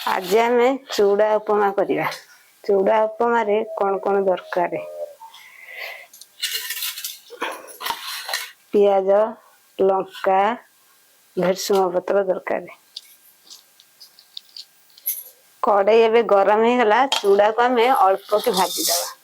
आज आम चूड़ा उपमा करवा। चूड़ा उपमा रे कौन कौन दरकार? पियाज, लंका, भेरसुंगा पत्र दरकार। कड़े एवं गरम हो गला। चूड़ा को आम अल्प की भाजीदवा।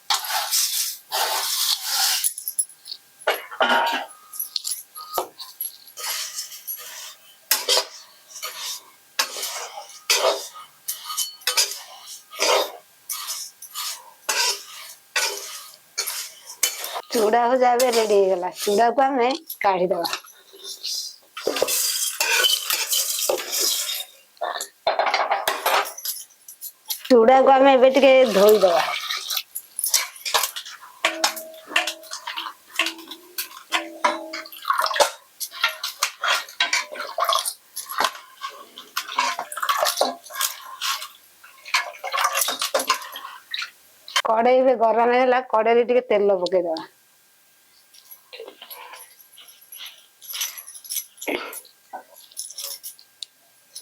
चूड़ा भजा रेडी हो गला। चूड़ा को आम काढ़ीदवा। चूड़ा को आम धोईदवा। कड़े गरम है। कड़े टे तेल पकईदवा।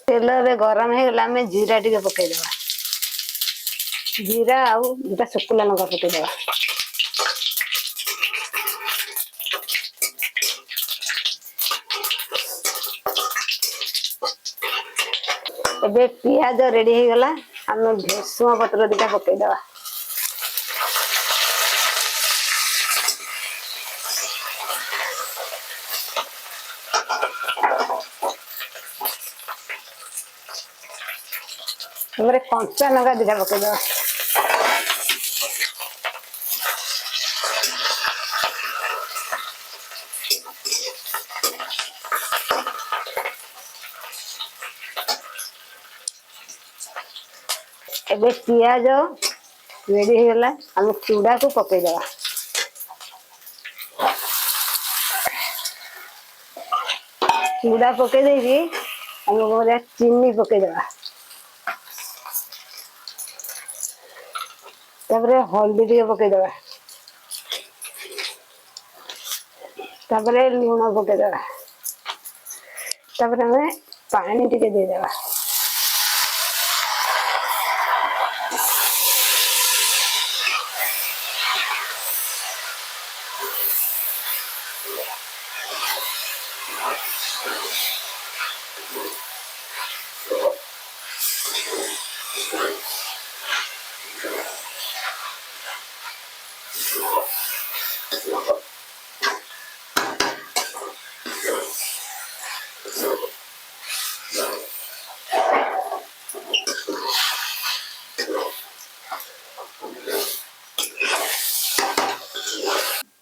तेल गरम हो गला। आम जीरा टे पकईदवा। जीरा आउ दुटा सुखुला लंका पकईदवा। एबे पियाज रेडी हो गला। आम भेरसुंगा पत्र दुटा पकईदवा। कंचा लंका दुटा पकईदवा। एबे पियाज रेडी हो गला। आम चूड़ा को पकईदवा। चूड़ा पकई देगी आम चीनी पकईदवा। तापरे हल्दी टे पकईदवा। तापरे लुण पकईदवा। तापरे आम पानी टे देदेवा।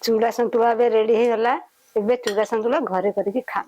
चूड़ा संतुला रेडी हो गला। एबे चूड़ा संतुला घरे करके खा।